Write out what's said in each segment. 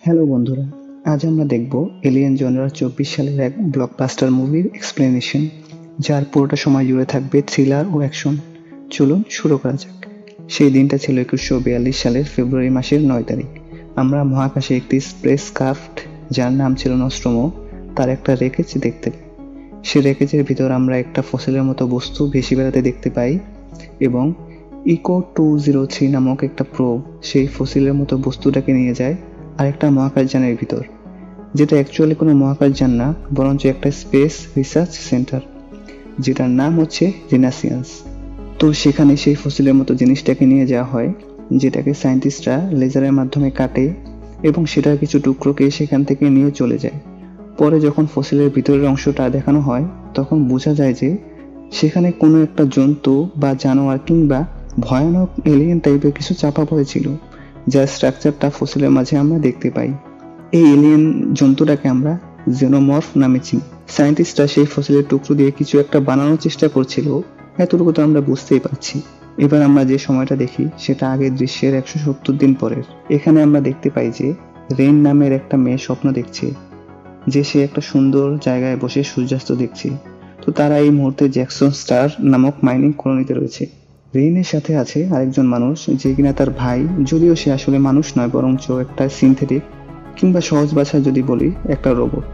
Hello বন্ধুরা, আজ আমরা দেখব এলিয়েন জনরার 24 সালের এক ব্লকবাস্টার মুভির এক্সপ্লেনেশন, যার পুরোটা সময় জুড়ে থাকবে থ্রিলার ও অ্যাকশন। চলুন শুরু করা যাক। সেই দিনটা ছিল 2142 সালের ফেব্রুয়ারি মাসের 9 তারিখ। আমরা মহাকাশে একটি স্পেস ক্রাফট, যার নাম ছিল নস্ট্রোমো, তার একটা রেকেজ দেখতে পাই। সে রেকেজের ভিতর আমরা একটা ফসিলের মতো বস্তু ভেসে বেড়াতে দেখতে পাই এবং ইকো 203 নামক একটা প্রোব সেই ফসিলের মতো বস্তুটাকে নিয়ে যায় আরেকটা মহাকাশযানের ভিতর, যেটা অ্যাকচুয়ালি কোনো মহাকাশযান না, বরঞ্চ একটা স্পেস রিসার্চ সেন্টার, যেটার নাম হচ্ছে রিনাসিয়েন্স। তো সেখানে সেই ফসিলের মতো জিনিসটাকে নিয়ে যাওয়া হয়, যেটাকে সায়েন্টিস্টরা লেজারের মাধ্যমে কাটে এবং সেটার কিছু টুকরোকে সেখান থেকে নিয়ে চলে যায়। পরে যখন ফসিলের ভিতরের অংশটা দেখানো হয়, তখন বোঝা যায় যে সেখানে কোনো একটা জন্তু বা জানোয়ার কিংবা ভয়ানক এলিয়েন টাইপের কিছু চাপা পড়েছিল, যার স্ট্রাকচারটা ফসিলের মাঝে আমরা দেখতে পাই। এই এলিয়েন জন্তুটাকে আমরা জেনোমর্ফ নামে চিনি। সায়েন্টিস্টরা সেই ফসিলের টুকরো দিয়ে কিছু একটা বানানোর চেষ্টা করছিল, এতটুকু তো আমরা বুঝতেই পারছি। এবার আমরা যে সময়টা দেখি সেটা আগের দৃশ্যের 170 দিন পরের। এখানে আমরা দেখতে পাই যে রেন নামের একটা মেয়ে স্বপ্ন দেখছে যে সে একটা সুন্দর জায়গায় বসে সূর্যাস্ত দেখছে। তো তারা এই মুহূর্তে জ্যাকসন স্টার নামক মাইনিং কলোনিতে রয়েছে। রেইনের সাথে আছে আরেকজন মানুষ, যে কিনা তার ভাই, যদিও সে আসলে মানুষ নয়, বরঞ্চ একটা সিনথেটিক, কিংবা সহজ ভাষায় যদি বলি একটা রোবট,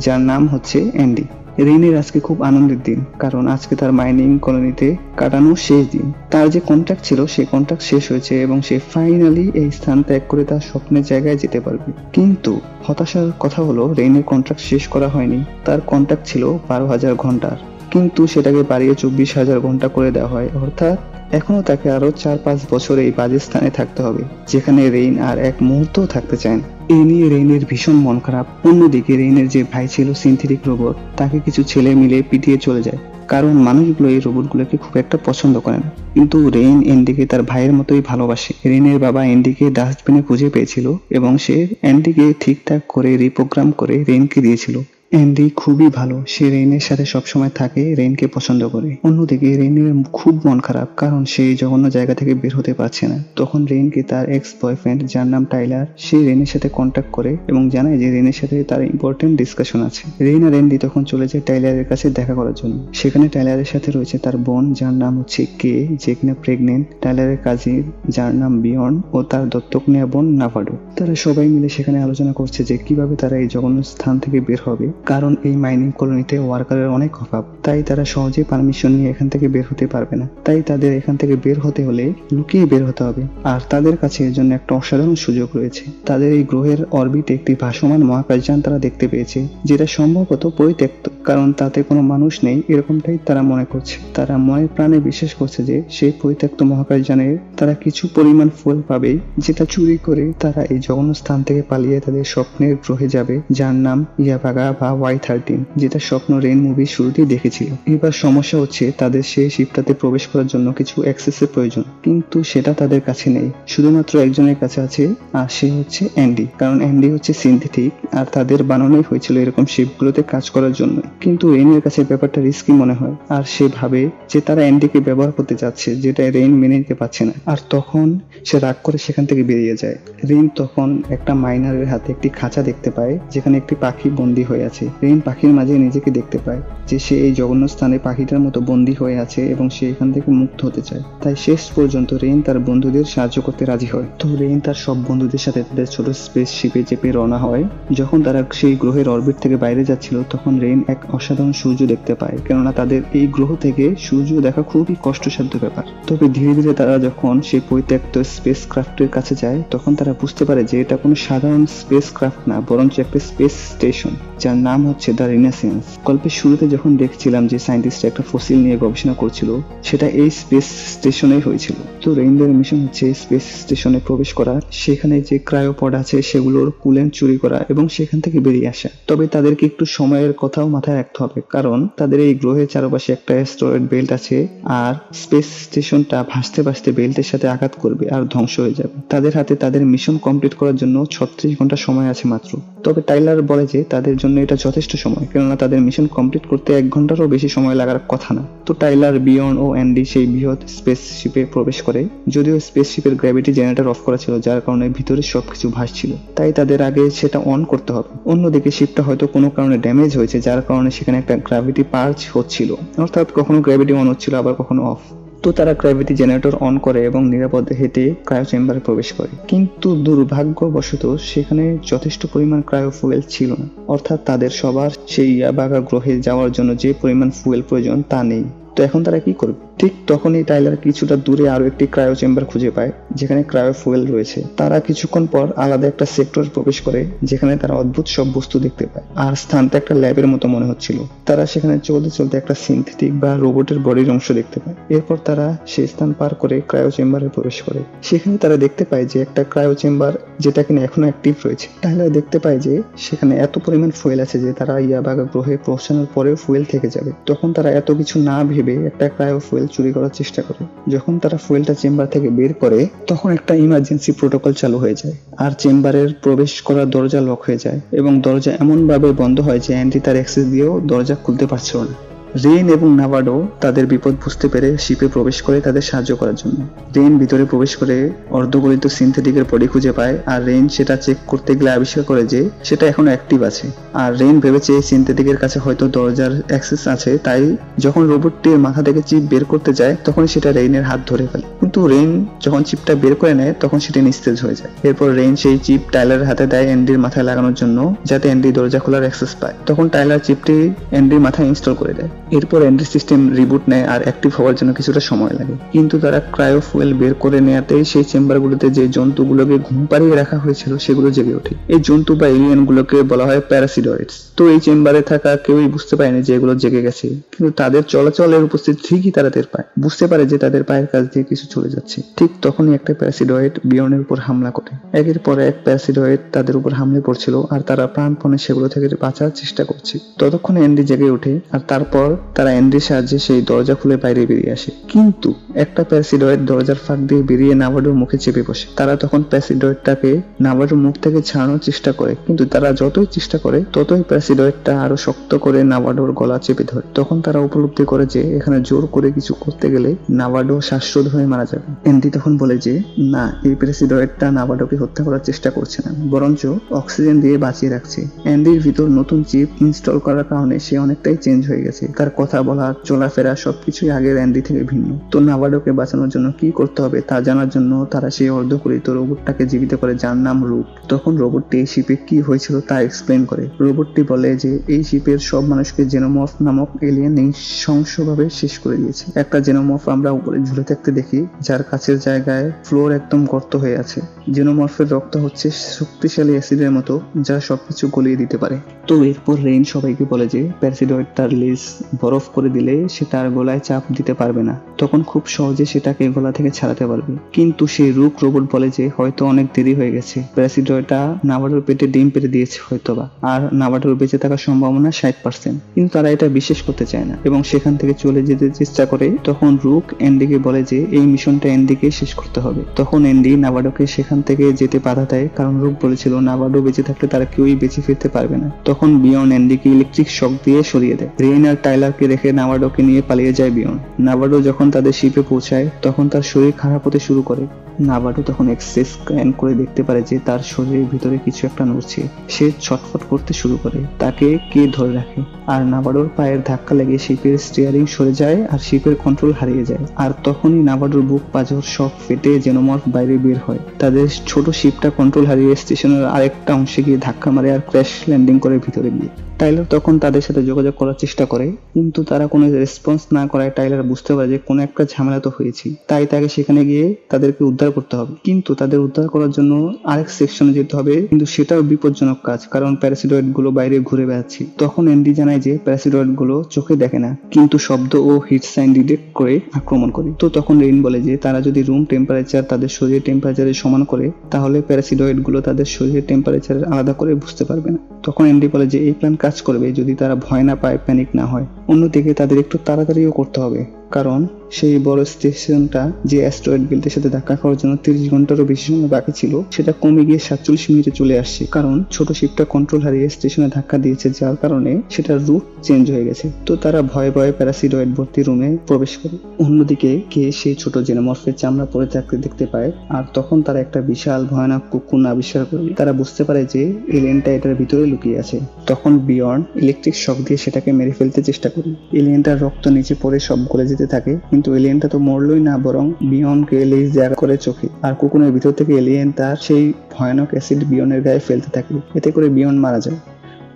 যার নাম হচ্ছে অ্যান্ডি। রেইনের আজকে খুব আনন্দের দিন, কারণ আজকে তার মাইনিং কলোনিতে কাটানো শেষ দিন। তার যে কন্ট্রাক্ট ছিল সেই কন্ট্রাক্ট শেষ হয়েছে এবং সে ফাইনালি এই স্থান ত্যাগ করে তার স্বপ্নের জায়গায় যেতে পারবে। কিন্তু হতাশার কথা হলো, রেইনের কন্ট্রাক্ট শেষ করা হয়নি। তার কন্ট্রাক্ট ছিল 12,000 ঘন্টার, কিন্তু সেটাকে বাড়িয়ে 24,000 ঘন্টা করে দেওয়া হয়। অর্থাৎ এখনো তাকে আরো 4-5 বছর এই বাজে স্থানে থাকতে হবে, যেখানে রেইন আর এক মুহূর্তও থাকতে চায় না। এই নিয়ে রেইনের ভীষণ মন খারাপ। অন্যদিকে রেইনের যে ভাই ছিল সিনথেটিক রোবট, তাকে কিছু ছেলে মিলে পিটিয়ে চলে যায়, কারণ মানুষগুলো এই রোবটগুলোকে খুব একটা পছন্দ করে না। কিন্তু রেইন এন্ডিকে তার ভাইয়ের মতোই ভালোবাসে। রেইনের বাবা এন্ডিকে ডাস্টবিনে খুঁজে পেয়েছিল এবং সে এন্ডিকে ঠিকঠাক করে রিপ্রোগ্রাম করে রেইনকে দিয়েছিল। অ্যান্ডি খুবই ভালো, সে রেইনের সাথে সবসময় থাকে, রেইনকে পছন্দ করে। অন্যদিকে রেইনের খুব মন খারাপ, কারণ সে জঘন্য জায়গা থেকে বের হতে পারছে না। তখন রেইনকে তার এক্স বয়ফ্রেন্ড, যার নাম টাইলার, সে রেইনের সাথে কন্ট্যাক্ট করে এবং জানায় যে রেইনের সাথে তার ইম্পর্টেন্ট ডিসকাশন আছে। রেইন আর অ্যান্ডি তখন চলে যায় টাইলারের কাছে দেখা করার জন্য। সেখানে টাইলারের সাথে রয়েছে তার বোন, যার নাম হচ্ছে কে, যে কিনা প্রেগনেন্ট, টাইলারের কাজিন, যার নাম বিয়ন, ও তার দত্তক নেওয়া বোন নাভাডো। তারা সবাই মিলে সেখানে আলোচনা করছে যে কিভাবে তারা এই জঘন্য স্থান থেকে বের হবে, কারণ এই মাইনিং কলোনিতে ওয়ার্কারের অনেক অভাব। তাই তারা সহজে পারমিশন নিয়ে এখান থেকে বের হতে পারবে না। তাই তাদের এখান থেকে বের হতে হলে লুকিয়ে বের হতে হবে। আর তাদের কাছে এর জন্য একটা অসাধারণ সুযোগ রয়েছে। তাদের এই গ্রহের অরবিটে একটি ভাসমান মহাকাশযান তারা দেখতে পেয়েছে, যেটা সম্ভবত পরিত্যক্ত, কারণ তাতে কোনো মানুষ নেই, এরকমটাই তারা মনে করছে। তারা মনে প্রাণে বিশ্বাস করছে যে সেই পরিত্যক্ত মহাকাশযানের তারা কিছু পরিমাণ ফুয়েল পাবে, যেটা চুরি করে তারা এই জঘন্য স্থান থেকে পালিয়ে তাদের স্বপ্নের গ্রহে যাবে, যার নাম ইয়াভাগা বা Y13, যেটা স্বপ্ন রেইন মুভির শুরুতেই দেখেছিল। এবার সমস্যা হচ্ছে তাদের সেই শিপটাতে প্রবেশ করার জন্য কিছু অ্যাক্সেসের প্রয়োজন, কিন্তু সেটা তাদের কাছে নেই। শুধুমাত্র একজনের কাছে আছে, আর সে হচ্ছে অ্যান্ডি, কারণ অ্যান্ডি হচ্ছে সিনথেটিক আর তাদের বানানোই হয়েছিল এরকম শিপগুলোতে কাজ করার জন্য। কিন্তু রেইনের কাছে ব্যাপারটা রিস্কি মনে হয়, আর সে ভাবে যে তারা অ্যান্ডিকে ব্যবহার করতে যাচ্ছে, যেটা রেইন মেনে নিতে পারছে না। আর তখন সে রাগ করে সেখান থেকে বেরিয়ে যায়। রেইন তখন একটা মাইনারের হাতে একটি খাঁচা দেখতে পায়, যেখানে একটি পাখি বন্দী হয়ে আছে। রেইন পাখির মাঝে নিজেকে দেখতে পায় যে সে এই জঘন্য স্থানে পাখিটার মতো বন্দী হয়ে আছে এবং সে এখান থেকে মুক্ত হতে চায়। তাই শেষ পর্যন্ত রেইন তার বন্ধুদের সাহায্য করতে রাজি হয়। তো রেইন তার সব বন্ধুদের সাথে তাদের ছোট স্পেস শিপে চেপে রওনা হয়। যখন তারা সেই গ্রহের অরবিট থেকে বাইরে যাচ্ছিল, তখন রেইন এক অসাধারণ সূর্য দেখতে পায়, কেননা তাদের এই গ্রহ থেকে সূর্য দেখা খুবই কষ্টসাধ্য ব্যাপার। তবে ধীরে ধীরে তারা যখন সেই পরিত্যক্ত স্পেস ক্রাফটের কাছে যায়, তখন তারা বুঝতে পারে যে এটা কোনো সাধারণ স্পেস ক্রাফট না, বরঞ্চ একটা স্পেস স্টেশন, যার নাম হচ্ছে দ্য রিনাসেন্স। গল্পের শুরুতে যখন দেখছিলাম যে সায়েন্টিস্ট একটা ফসিল নিয়ে গবেষণা করছিল, সেটা এই স্পেস স্টেশনেই হয়েছিল। তো রেইনদের মিশন হচ্ছে স্পেস স্টেশনে প্রবেশ করা, সেখানে যে ক্রায়োপড আছে সেগুলোর কুলেন্ট চুরি করা এবং সেখান থেকে বেরিয়ে আসা। তবে তাদেরকে একটু সময়ের কথাও মাথায় রাখতে হবে, কারণ তাদের এই গ্রহের চারপাশে একটা অ্যাস্টেরয়েড বেল্ট আছে, আর স্পেস স্টেশনটা ভাসতে ভাসতে বেল্টের সাথে আঘাত করবে আর ধ্বংস হয়ে যাবে। তাদের হাতে তাদের মিশন কমপ্লিট করার জন্য 36 ঘন্টা সময় আছে মাত্র। তবে টাইলার বলে যে তাদের জন্য এটা যথেষ্ট সময়, কেননা তাদের মিশন কমপ্লিট করতে 1 ঘন্টারও বেশি সময় লাগার কথা না। তো টাইলার, বিয়ন ও অ্যান্ডি সেই বৃহৎ স্পেসশিপে প্রবেশ করে, যদিও স্পেসশিপের গ্র্যাভিটি জেনারেটর অফ করা ছিল, যার কারণে ভিতরে সবকিছু ভাসছিল, তাই তাদের আগে সেটা অন করতে হবে। অন্যদিকে শিপটা হয়তো কোনো কারণে ড্যামেজ হয়েছে, যার কারণে সেখানে একটা গ্র্যাভিটি পার্চ হচ্ছিল, অর্থাৎ কখনো গ্র্যাভিটি অন হচ্ছিল আবার কখনো অফ। তো তারা গ্র্যাভিটি জেনারেটর অন করে এবং নিরাপদে হেঁটে ক্রায়ো চেম্বারে প্রবেশ করে, কিন্তু দুর্ভাগ্যবশত সেখানে যথেষ্ট পরিমাণ ক্রায়ো ফুয়েল ছিল না, অর্থাৎ তাদের সবার সেই ইয়াবাগা গ্রহে যাওয়ার জন্য যে পরিমাণ ফুয়েল প্রয়োজন তা নেই। তো এখন তারা কি করবে? ঠিক তখনই টাইলার কিছুটা দূরে আরো একটি ক্রায়ো চেম্বার খুঁজে পায়, যেখানে ক্রায়ো ফুয়েল রয়েছে। তারা কিছুক্ষণ পর আলাদা একটা সেক্টর প্রবেশ করে, যেখানে তারা অদ্ভুত সব বস্তু দেখতে পায়, আর স্থানটা একটা ল্যাবের মতো মনে হচ্ছিল। তারা সেখানে চলতে চলতে একটা সিনথেটিক বা রোবটের বডির অংশ দেখতে পায়। এরপর তারা সেই স্থান পার করে ক্রায়ো চেম্বারে প্রবেশ করে। সেখানে তারা দেখতে পায় যে একটা ক্রায়ো চেম্বার, যেটা কিনা এখনো অ্যাক্টিভ রয়েছে। টাইলার দেখতে পায় যে সেখানে এত পরিমাণ ফুয়েল আছে যে তারা ইয়াবাগা গ্রহে পৌঁছানোর পরেও ফুয়েল থেকে যাবে। তখন তারা এত কিছু না ভেবে একটা ক্রায়ো ফুয়েল চুরি করার চেষ্টা করে। যখন তারা ফুয়েলটা চেম্বার থেকে বের করে, তখন একটা ইমার্জেন্সি প্রোটোকল চালু হয়ে যায়, আর চেম্বারের প্রবেশ করার দরজা লক হয়ে যায় এবং দরজা এমন ভাবে বন্ধ হয় যে অ্যান্ডি তার অ্যাক্সেস দিয়েও দরজা খুলতে পারছিল না। রেইন এবং নাভাডো তাদের বিপদ বুঝতে পেরে শিপে প্রবেশ করে তাদের সাহায্য করার জন্য। রেইন ভিতরে প্রবেশ করে অর্ধগলিত সিনথেটিকের বডি খুঁজে পায়, আর রেইন সেটা চেক করতে গেলে আবিষ্কার করে যে সেটা এখনো অ্যাক্টিভ আছে। আর রেইন ভেবেছে সিনথেটিকের কাছে হয়তো দরজার অ্যাক্সেস আছে, তাই যখন রোবটটির মাথা থেকে চিপ বের করতে যায় তখন সেটা রেইনের হাত ধরে ফেলে, কিন্তু রেইন যখন চিপটা বের করে নেয় তখন সেটা নিস্তেজ হয়ে যায়। এরপর রেইন সেই চিপ টাইলারের হাতে দেয় অ্যান্ডির মাথায় লাগানোর জন্য, যাতে অ্যান্ডি দরজা খোলার অ্যাক্সেস পায়। তখন টাইলার চিপটি অ্যান্ডির মাথায় ইনস্টল করে দেয়। এরপর অ্যান্ড্রয়েড সিস্টেম রিবুট নেয় আর অ্যাক্টিভ হওয়ার জন্য কিছুটা সময় লাগে, কিন্তু তারা ক্রায়ো ফুয়েল বের করে নেওয়াতেই সেই চেম্বারগুলোতে যে জন্তুগুলোকে ঘুম পাড়িয়ে রাখা হয়েছিল সেগুলো জেগে ওঠে। এই জন্তু বা এলিয়েনগুলোকে বলা হয় প্যারাসিডয়েডস। তো এই চেম্বারে থাকা কেউই বুঝতে পারেনি যে এগুলো জেগে গেছে, কিন্তু তাদের চলাচলের উপস্থিতি ঠিকই তারা টের পায়, বুঝতে পারে যে তাদের পায়ের কাছ দিয়ে কিছু চলে যাচ্ছে। ঠিক তখনই একটা প্যারাসিডয়েড বিয়নের উপর হামলা করে। একের পর এক প্যারাসিডয়েড তাদের উপর হামলে পড়ছিল, আর তারা প্রাণপণে সেগুলো থেকে বাঁচার চেষ্টা করছে। ততক্ষণে অ্যান্ডি জেগে ওঠে, আর তারপর তারা অ্যান্ডির সাহায্যে সেই দরজা খুলে বাইরে বেরিয়ে আসে। কিন্তু একটা প্যারাসিডয়েড দরজার ফাঁক দিয়ে বেরিয়ে নাভাডোর মুখে চেপে বসে। তারা তখন প্যারাসিডয়েডটাকে নাভাডোর মুখ থেকে ছাড়ানোর চেষ্টা করে, কিন্তু তারা যতই চেষ্টা করে ততই প্যারাসিডয়েডটা আরো শক্ত করে নাভাডোর গলা চেপে ধরে। তখন তারা উপলব্ধি করে যে এখানে জোর করে কিছু করতে গেলে নাভাডো শ্বাসরোধ হয়ে মারা যাবে। অ্যান্ডি তখন বলে যে না, এই প্যারাসিডয়েডটা নাভাডোকে হত্যা করার চেষ্টা করছে না, বরঞ্চ অক্সিজেন দিয়ে বাঁচিয়ে রাখছে। অ্যান্ডির ভিতর নতুন চিপ ইনস্টল করার কারণে সে অনেকটাই চেঞ্জ হয়ে গেছে। তার কথা বলা, চলাফেরা সবকিছুই আগের অ্যান্ডি থেকে ভিন্ন। তো নাভাডোকে বাঁচানোর জন্য কি করতে হবে তা জানার জন্য তারা সেই অর্ধপরিত রোবটটাকে জীবিত করে, যার নাম রূপ। তখন রোবটটি এই শিপে কি হয়েছিল তা এক্সপ্লেন করে। রোবটটি বলে যে এই শিপের সব মানুষকে জেনোমর্ফ নামক এলিয়েন নৃশংসভাবে শেষ করে দিয়েছে। একটা জেনোমর্ফ আমরা উপরে ঝুলে থাকতে দেখি, যার কাছের জায়গায় ফ্লোর একদম গর্ত হয়ে আছে। জেনোমর্ফের রক্ত হচ্ছে শক্তিশালী অ্যাসিডের মতো, যা সবকিছু গলিয়ে দিতে পারে। তো এরপর রেইন সবাইকে বলে যে প্যারাসিডয়েড তার লেজ বরফ করে দিলে সে তার গলায় চাপ দিতে পারবে না, তখন খুব সহজে সেটাকে গলা থেকে ছাড়াতে পারবে। কিন্তু সেই রুক রোবট বলে যে হয়তো অনেক দেরি হয়ে গেছে, প্যারাসিডয়েডটা নাভাডোর পেটে ডিম পেড়ে দিয়েছে হয়তোবা, আর নাভাডোর বেঁচে থাকার সম্ভাবনা 60%। কিন্তু তারা এটা বিশ্বাস করতে চায় না এবং সেখান থেকে চলে যেতে চেষ্টা করে। তখন রুক অ্যান্ডিকে বলে যে এই মিশনটা অ্যান্ডিকে শেষ করতে হবে। তখন অ্যান্ডি নাভাডোকে সেখান থেকে যেতে বাধা দেয়, কারণ রুক বলেছিল নাভাডো বেঁচে থাকলে তারা কেউই বেঁচে ফিরতে পারবে না। তখন বিয়ন অ্যান্ডিকে ইলেকট্রিক শক দিয়ে সরিয়ে দেয়। রেইন আর টাইলারকে রেখে নাভাডোকে নিয়ে পালিয়ে যায় বিয়ন। নাভাডো যখন তাদের শিপে পৌঁছায় তখন তার শরীর খারাপ হতে শুরু করে। নাভাডো তখন এক্সরে স্ক্যান করে দেখতে পারে যে তার শরীরের ভিতরে কিছু একটা নড়ছে। সে ছটফট করতে শুরু করে, তাকে কে ধরে রাখে, আর নাভাডোর পায়ের ধাক্কা লেগে শিপের স্টিয়ারিং সরে যায় আর শিপের কন্ট্রোল হারিয়ে যায়। আর তখনই নাভাডোর বুক পাঁজর সব ফেটে জেনোমর্ফ বাইরে বের হয়। তাদের ছোট শিপটা কন্ট্রোল হারিয়ে স্টেশনের আরেকটা অংশে গিয়ে ধাক্কা মারে আর ক্র্যাশ ল্যান্ডিং করে ভিতরে গিয়ে। টাইলার তখন তাদের সাথে যোগাযোগ করার চেষ্টা করে, কিন্তু তারা কোনো রেসপন্স না করায় টাইলার বুঝতে পারে যে কোনো একটা ঝামেলা তো হয়েছে, তাই তাকে সেখানে গিয়ে তাদেরকে উদ্ধার করতে হবে। কিন্তু তাদের উদ্ধার করার জন্য আরেক সেকশনে যেতে হবে, কিন্তু সেটাও বিপজ্জনক কাজ, কারণ প্যারাসিডয়েড গুলো বাইরে ঘুরে বেড়াচ্ছে। তখন অ্যান্ডি জানায় যে প্যারাসিডয়েড গুলো চোখে দেখে না, কিন্তু শব্দ ও হিট সাইন ডিটেক্ট করে আক্রমণ করে। তো তখন রেইন বলে যে তারা যদি রুম টেম্পারেচার তাদের শরীরের টেম্পারেচারের সমান করে, তাহলে প্যারাসিডয়েড গুলো তাদের শরীরের টেম্পারেচারের আলাদা করে বুঝতে পারবে না। তখন অ্যান্ডি বলে যে এই প্ল্যান কাজ করবে যদি তারা ভয় না পায়, প্যানিক না হয়। অন্যদিকে তাদের একটু তাড়াতাড়িও করতে হবে, কারণ সেই বড় স্টেশনটা যে অ্যাস্ট্রয়েড বেল্টের সাথে ধাক্কা খাওয়ার জন্য 30 ঘন্টারও বেশি সময় বাকি ছিল, সেটা কমে গিয়ে 47 মিনিটে চলে আসছে। কারণ ছোট শিপটা কন্ট্রোল হারিয়ে স্টেশনে ধাক্কা দিয়েছে, যার কারণে সেটার রুট চেঞ্জ হয়ে গেছে। তো তারা ভয়ে ভয়ে প্যারাসিডয়েড ভর্তি রুমে প্রবেশ করে। অন্যদিকে কে সেই ছোট জেনোমরফের চামড়া পরে থাকতে দেখতে পায়, আর তখন তারা একটা বিশাল ভয়ানক কুকুন আবিষ্কার করে। তারা বুঝতে পারে যে এলিয়েনটা এটার ভিতরে লুকিয়ে আছে। তখন বিয়র্ন ইলেকট্রিক শক দিয়ে সেটাকে মেরে ফেলতে চেষ্টা করে। এলিয়েনটার রক্ত নিচে পড়ে সব গলে যেতে থাকে, কিন্তু এলিয়েনটা তো মরলই না, বরং বিয়র্নকে লেজ জায়গা করে চোখে। আর কুকুনের ভিতর থেকে এলিয়েন তার সেই ভয়ানক অ্যাসিড বিয়র্নের গায়ে ফেলতে থাকে। এতে করে বিয়র্ন মারা যায়।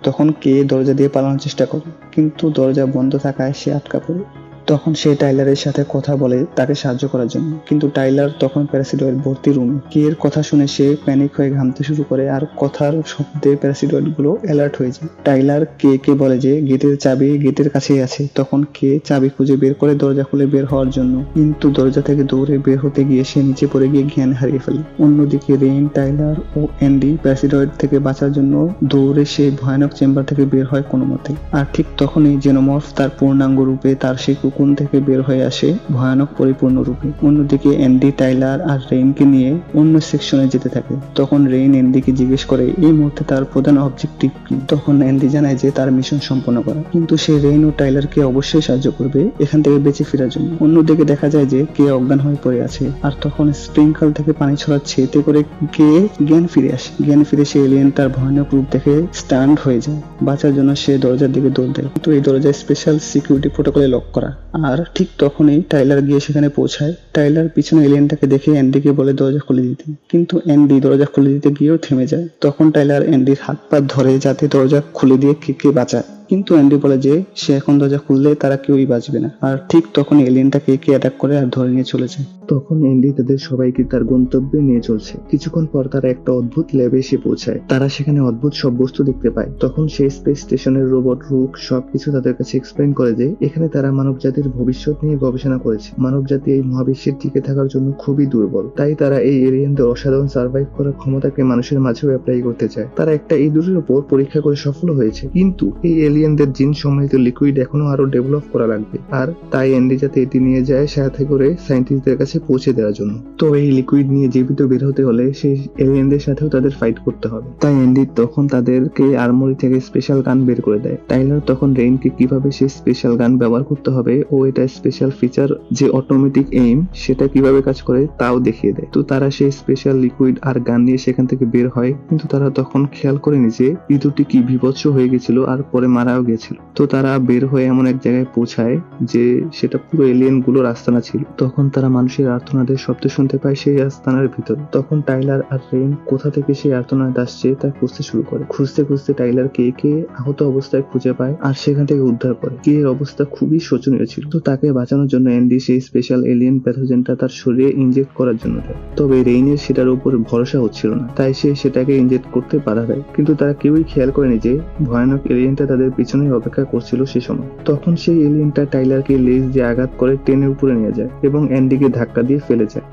তখন কে দরজা দিয়ে পালানোর চেষ্টা করে, কিন্তু দরজা বন্ধ থাকায় সে আটকা পড়ে। তখন সে টাইলারের সাথে কথা বলে তাকে সাহায্য করার জন্য, কিন্তু টাইলার তখন প্যারাসিডয়েড ভর্তি রুমে। কে এর কথা শুনে সে প্যানিক হয়ে ঘামতে শুরু করে, আর কথার শব্দে প্যারাসিডয়েড গুলো অ্যালার্ট হয়ে যায়। টাইলার কে বলে যে গেটের চাবি গেটের কাছেই আছে। তখন কে চাবি খুঁজে বের করে দরজা খুলে বের হওয়ার জন্য, কিন্তু দরজা থেকে দৌড়ে বের হতে গিয়ে সে নিচে পড়ে গিয়ে জ্ঞান হারিয়ে ফেলে। অন্যদিকে রেইন, টাইলার ও অ্যান্ডি প্যারাসিডয়েড থেকে বাঁচার জন্য দৌড়ে সেই ভয়ানক চেম্বার থেকে বের হয় কোনো মতে। আর ঠিক তখনই জেনোমর্ফ তার পূর্ণাঙ্গ রূপে তার সেই কোন থেকে বের হয়ে আসে ভয়ানক পরিপূর্ণ রূপে। অন্যদিকে অ্যান্ডি, টাইলার আর রেইনকে নিয়ে অন্য সেকশনে যেতে থাকে। তখন রেইন অ্যান্ডিকে জিজ্ঞেস করে এই মুহূর্তে তার প্রধান অবজেক্টিভ কি। তখন অ্যান্ডি জানায় যে তার মিশন সম্পন্ন করা, কিন্তু সে রেইন ও টাইলারকে অবশ্যই সাহায্য করবে এখান থেকে বেঁচে ফেরার জন্য। অন্যদিকে দেখা যায় যে কে অজ্ঞান হয়ে পড়ে আছে, আর তখন স্প্রিংকল থেকে পানি ছড়াচ্ছে, এতে করে কে জ্ঞান ফিরে আসে। জ্ঞান ফিরে সে এলিয়েন তার ভয়ানক রূপ দেখে স্টান্ড হয়ে যায়। বাঁচার জন্য সে দরজার দিকে দৌড় দেয়, কিন্তু এই দরজায় স্পেশাল সিকিউরিটি প্রোটোকলে লক করা। আর ঠিক তখনই টাইলার গিয়ে সেখানে পৌঁছায়। টাইলার পিছনে এলিয়েনটাকে দেখে অ্যান্ডিকে বলে দরজা খুলে দিতে, কিন্তু অ্যান্ডি দরজা খুলে দিতে গিয়েও থেমে যায়। তখন টাইলার অ্যান্ডির হাত পা ধরে যাতে দরজা খুলে দিয়ে কে বাঁচায়, কিন্তু অ্যান্ডি বলে যে সে এখন দরজা খুললে তারা কেউই বাঁচবে না। আর ঠিক তখন এলিয়েনটা কে অ্যাটাক করে আর ধরে নিয়ে চলেছে। তখন অ্যান্ডি তাদের সবাইকে তার গন্তব্যে নিয়ে চলছে। কিছুক্ষণ পর তারা একটা অদ্ভুত ল্যাবে এসে পৌঁছায়। তারা সেখানে অদ্ভুত সব বস্তু দেখতে পায়। তখন সেই স্পেস স্টেশনের রোবট রুক সবকিছু তাদের কাছে এক্সপ্লেইন করে যে এখানে তারা মানব জাতির ভবিষ্যৎ নিয়ে গবেষণা করেছে। মানব জাতি এই মহাবিশ্বের টিকে থাকার জন্য খুবই দুর্বল, তাই তারা এই এলিয়েনদের অসাধারণ সার্ভাইভ করার ক্ষমতাকে মানুষের মাঝেও অ্যাপ্লাই করতে চায়। তারা একটা ইঁদুরের উপর পরীক্ষা করে সফল হয়েছে, কিন্তু এই এলিয়েনদের জিন সম্মিলিত লিকুইড এখনো আরো ডেভেলপ করা লাগবে। আর তাই অ্যান্ডি যাতে এটি নিয়ে যায় সাথে করে সায়েন্টিস্টদের কাছে পৌঁছে দেওয়ার জন্য। তো এই লিকুইড নিয়ে জীবিত বের হতে হলে সেই এলিয়েনদের সাথেও তাদের ফাইট করতে হবে। তাই অ্যান্ডি তখন তাদেরকে আর্মরি থেকে স্পেশাল গান বের করে দেয়। টাইলার তখন রেইনকে কিভাবে সেই স্পেশাল গান ব্যবহার করতে হবে ও এটা স্পেশাল ফিচার যে অটোমেটিক এইম সেটা কিভাবে কাজ করে তাও দেখিয়ে দেয়। তো তারা সেই স্পেশাল লিকুইড আর গান নিয়ে সেখান থেকে বের হয়, কিন্তু তারা তখন খেয়াল করেনি যে ইঁদুরটি কি বিভৎস হয়ে গেছিল আর পরে মারাও গেছিল। তো তারা বের হয়ে এমন এক জায়গায় পৌঁছায় যে সেটা পুরো এলিয়েন গুলোর আস্তানা ছিল। তখন তারা মানুষের আর্তনাদের শব্দ শুনতে পায় সেই আস্তানার ভিতর। তখন টাইলার আর রেইন কোথা থেকে সেই আর্তনাদ আসছে তা খুঁজতে শুরু করে। খুঁজতে খুঁজতে টাইলার কে আহত অবস্থায় খুঁজে পায় আর সেখান থেকে উদ্ধার করে। কে এর অবস্থা খুবই শোচনীয় ছিল। তো তাকে বাঁচানোর জন্য অ্যান্ডি সেই স্পেশাল এলিয়েন প্যাথোজেনটা তার শরীরে ইনজেক্ট করার জন্য দেয়। তবে রেইনের সেটার উপর ভরসা হচ্ছিল না, তাই সে সেটাকে ইনজেক্ট করতে বাধা দেয়। কিন্তু তারা কেউই খেয়াল করেনি যে ভয়ানক এলিয়েনটা তাদের পিছনে অপেক্ষা করছিল সে সময়। তখন সেই এলিয়েনটা টাইলারকে লেজ দিয়ে আঘাত করে টেনে উপরে নিয়ে যায় এবং অ্যান্ডিকে ধাক্কা দিয়ে ফেলে যায়।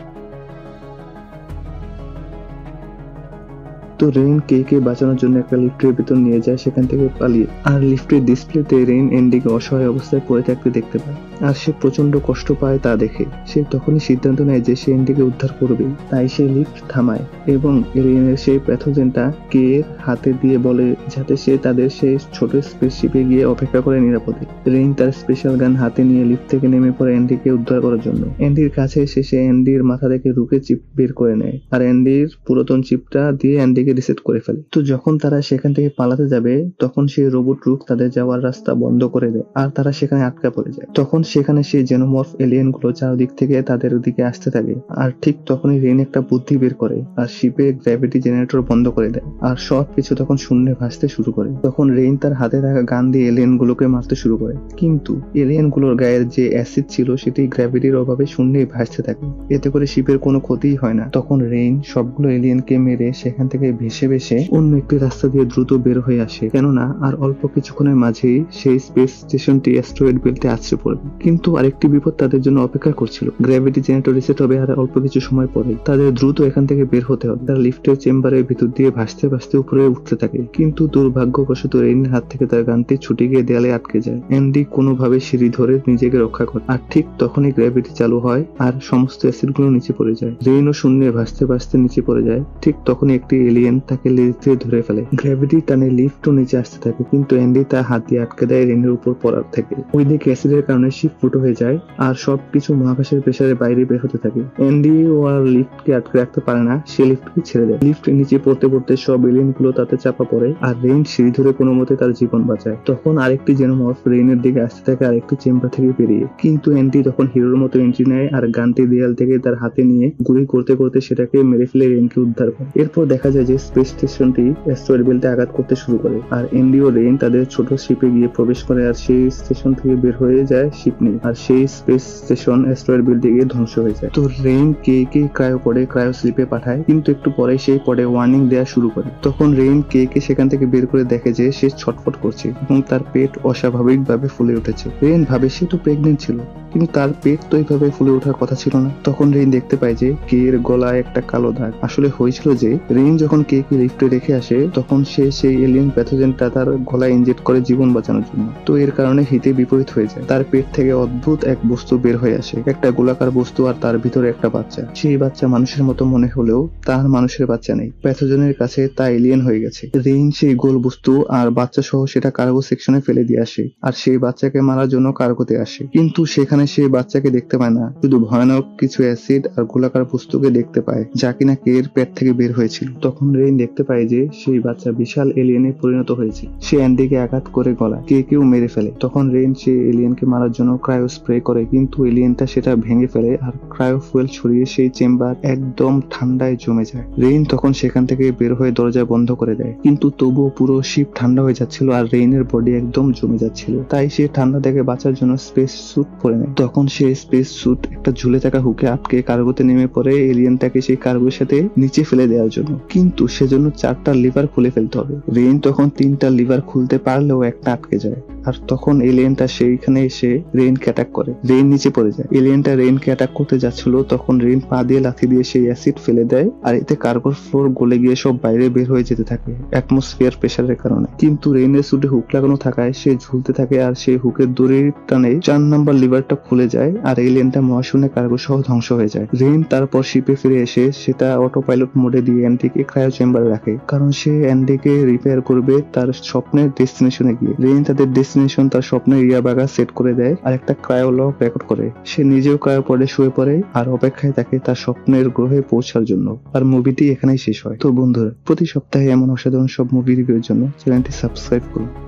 তো রেইন কে বাঁচানোর জন্য একটা লিফটের ভিতর নিয়ে যায় সেখান থেকে পালিয়ে। আর লিফটের ডিসপ্লেতে রেইন অ্যান্ডিকে অসহায় অবস্থায় পড়ে থাকতে দেখতে পায়, আর সে প্রচন্ড কষ্ট পায় তা দেখে সে তখনই সিদ্ধান্ত নেয় যে সে অ্যান্ডিকে উদ্ধার করবেই। তাই সে লিফট থামায় এবং রেইনের সেই প্যাথোজেনটা কে এর হাতে দিয়ে বলে যাতে সে তাদের সেই ছোট স্পেসশিপে গিয়ে অপেক্ষা করে নিরাপদে। রেইন তার স্পেশাল গান হাতে নিয়ে লিফট থেকে নেমে পড়ে অ্যান্ডিকে উদ্ধার করার জন্য। অ্যান্ডির কাছে এসে সে অ্যান্ডির মাথা থেকে রুকে চিপ বের করে নেয় আর অ্যান্ডির পুরাতন চিপটা দিয়ে অ্যান্ডিকে রিসেট করে ফেলে। তো যখন তারা সেখান থেকে পালাতে যাবে তখন সেই রোবট রুক তাদের যাওয়ার রাস্তা বন্ধ করে দেয় আর তারা সেখানে আটকা পড়ে যায়। তখন সেখানে সেই জেনোমর্ফ এলিয়েন গুলো চারদিক থেকে তাদের দিকে আসতে থাকে। আর ঠিক তখনই রেইন একটা বুদ্ধি বের করে আর শিপে গ্র্যাভিটি জেনারেটর বন্ধ করে দেয় আর সব কিছু তখন শূন্যে ভাসতে শুরু করে। তখন রেইন তার হাতে থাকা গান দিয়ে এলিয়েন গুলোকে মারতে শুরু করে, কিন্তু এলিয়েন গুলোর গায়ের যে অ্যাসিড ছিল সেটি গ্র্যাভিটির অভাবে শূন্যেই ভাসতে থাকে। এতে করে শিপের কোনো ক্ষতিই হয় না। তখন রেইন সবগুলো এলিয়েনকে মেরে সেখান থেকে ভেসে ভেসে অন্য একটি রাস্তা দিয়ে দ্রুত বের হয়ে আসে, কেননা আর অল্প কিছুক্ষণের মাঝেই সেই স্পেস স্টেশনটি অ্যাস্টেরয়েড বেল্টে আছড়ে পড়বে। কিন্তু আরেকটি বিপদ তাদের জন্য অপেক্ষা করছিল। গ্র্যাভিটি জেনারেটর রিসেট হবে আর অল্প কিছু সময় পরে তাদের দ্রুত এখান থেকে বের হতে হবে। তারা লিফটের চেম্বারের ভিতর দিয়ে ভাসতে ভাসতে উপরে উঠতে থাকে, কিন্তু দুর্ভাগ্যবশত রেইনের হাত থেকে তার গানটি ছুটে গিয়ে দেয়ালে আটকে যায়। অ্যান্ডি কোনোভাবে সিঁড়ি ধরে নিজেকে রক্ষা করে, আর ঠিক তখনই গ্র্যাভিটি চালু হয় আর সমস্ত অ্যাসিড গুলো নিচে পড়ে যায়। রেইনও শূন্যে ভাসতে ভাসতে নিচে পড়ে যায়। ঠিক তখনই একটি এলিয়েন তাকে লেজ দিয়ে ধরে ফেলে। গ্র্যাভিটি টানে লিফটও নিচে আসতে থাকে, কিন্তু অ্যান্ডি তার হাত দিয়ে আটকে দেয় রেইনের উপর পড়ার থেকে। ওইদিকে অ্যাসিডের কারণে শিপ ফুটো হয়ে যায় আর সবকিছু মহাকাশের প্রেসারের বাইরে বের হতে থাকে। অ্যান্ডি ও আর লিফটকে আটকে রাখতে পারে না, সে লিফটকে ছেড়ে দেয়। লিফট নিচে পড়তে পড়তে সব এলিয়েন গুলো তাতে চাপা পড়ে আর রেইন সিঁড়ি ধরে কোনো মতে তার জীবন বাঁচায়। তখন আরেকটি জেনোমর্ফ রেইনের দিকে আসতে থাকে আরেকটি চেম্বার থেকে বেরিয়ে, কিন্তু অ্যান্ডি তখন হিরোর মতো এন্ট্রি নেয় আর গানটি দেয়াল থেকে তার হাতে নিয়ে গুলি করতে করতে সেটাকে মেরে ফেলে রেইনকে উদ্ধার করে। এরপর দেখা যায় যে স্পেস স্টেশনটি অ্যাস্টেরয়েড বেল্টে আঘাত করতে শুরু করে আর অ্যান্ডি ও রেইন তাদের ছোট শিপে গিয়ে প্রবেশ করে আর সেই স্টেশন থেকে বের হয়ে যায় শিপ নিয়ে, আর সেই স্পেস স্টেশন অ্যাস্টেরয়েড বেল্টে গিয়ে ধ্বংস হয়ে যায়। তো রেইন কে ক্রায়ো পডে ক্রায়ো স্লিপে পাঠায়, কিন্তু একটু পরে সেই পডে ওয়ার্নিং দেওয়া শুরু করে। তখন রেইন কে সেখান থেকে বের করে দেখে যে সে ছটফট করছে এবং তার পেট অস্বাভাবিকভাবে ফুলে উঠেছে। রেইন ভাবে সে তো প্রেগনেন্ট ছিল, কিন্তু তার পেট তো এইভাবে ফুলে ওঠার কথা ছিল না। তখন রেইন দেখতে পায় যে কে এর গলায় একটা কালো দাগ। আসলে হয়েছিল যে রেইন যখন কে লিফটে রেখে আসে তখন সে সেই এলিয়েন প্যাথোজেনটা তার গলায় ইনজেক্ট করে জীবন বাঁচানোর জন্য। তো এর কারণে হিতে বিপরীত হয়ে যায়। তার পেট থেকে অদ্ভুত এক বস্তু বের হয়ে আসে, একটা গোলাকার বস্তু, আর তার ভিতরে একটা বাচ্চা। সেই বাচ্চা মানুষের মতো মনে হলেও তার মানুষের বাচ্চা নেই, প্যাথোজেনের কাছে তা এলিয়েন হয়ে গেছে। রেইন সেই গোল বস্তু আর বাচ্চা সহ সেটা কার্গো সেকশনে ফেলে দিয়ে আসে আর সেই বাচ্চাকে মারার জন্য কার্গোতে আসে, কিন্তু সেখানে সে বাচ্চাকে দেখতে পায় না, শুধু ভয়ানক কিছু অ্যাসিড আর গোলাকার বস্তুকে দেখতে পায় যা কিনা কে এর পেট থেকে বের হয়েছিল। তখন রেইন দেখতে পায় যে সেই বাচ্চা বিশাল এলিয়েনে পরিণত হয়েছে। সে অ্যান্ডিকে আঘাত করে গলায় কেউ মেরে ফেলে। তখন রেইন সে এলিয়েনকে মারার জন্য ক্রায়ো স্প্রে করে, কিন্তু এলিয়েনটা সেটা ভেঙে ফেলে আর ক্রায়ো ফুয়েল ছড়িয়ে সেই চেম্বার একদম ঠান্ডায় জমে যায়। রেইন তখন সেখান থেকে বের হয়ে দরজা বন্ধ করে দেয়, কিন্তু তবুও পুরো শিপ ঠান্ডা হয়ে যাচ্ছিল আর রেইনের বডি একদম জমে যাচ্ছিল। তাই সে ঠান্ডা থেকে বাঁচার জন্য স্পেস স্যুট পরে নেয়। তখন সে স্পেস স্যুট একটা ঝুলে থাকা হুকে আটকে কার্গোতে নেমে পড়ে এলিয়েনটাকে সেই কার্গোর সাথে নিচে ফেলে দেওয়ার জন্য, কিন্তু সেজন্য 4টা লিভার খুলে ফেলতে হবে। রেইন তখন 3টা লিভার খুলতে পারলেও একটা আটকে যায়, আর তখন এলিয়েনটা সেইখানে এসে রেইনকে অ্যাটাক করে। রেইন নিচে পড়ে যায়। এলিয়েনটা রেইনকে অ্যাটাক করতে যাচ্ছিল, তখন রেইন পা দিয়ে লাথি দিয়ে সেই অ্যাসিড ফেলে দেয় আর এতে কার্গোর ফ্লোর গলে গিয়ে সব বাইরে বের হয়ে যেতে থাকে অ্যাটমসফিয়ার প্রেসারের কারণে। কিন্তু রেইনের সুটে হুক লাগানো থাকায় সে ঝুলতে থাকে আর সেই হুকের দড়ির টানে 4 নাম্বার লিভারটা খুলে যায় আর এলিয়েনটা মহাশূন্যে কার্গো সহ ধ্বংস হয়ে যায়। রেইন তারপর শিপে ফিরে এসে সেটা অটো পাইলট মোডে দিয়ে অ্যান্ডিকে ক্রায়ো চেম্বারে রাখে, কারণ সে অ্যান্ডিকে রিপেয়ার করবে তার স্বপ্নের ডেস্টিনেশনে গিয়ে। রেইন তাদের ডেস্টিনেশন তার স্বপ্নের ইয়াবাগা সেট করে দেয় আর একটা ক্রায়ো লক রেকর্ড করে। সে নিজেও ক্রায়ো পডে শুয়ে পড়ে আর অপেক্ষায় থাকে তার স্বপ্নের গ্রহে পৌঁছার জন্য। আর মুভিটি এখানেই শেষ হয়। তো বন্ধুরা, প্রতি সপ্তাহে এমন অসাধারণ সব মুভি রিভিউর জন্য চ্যানেলটি সাবস্ক্রাইব করুন।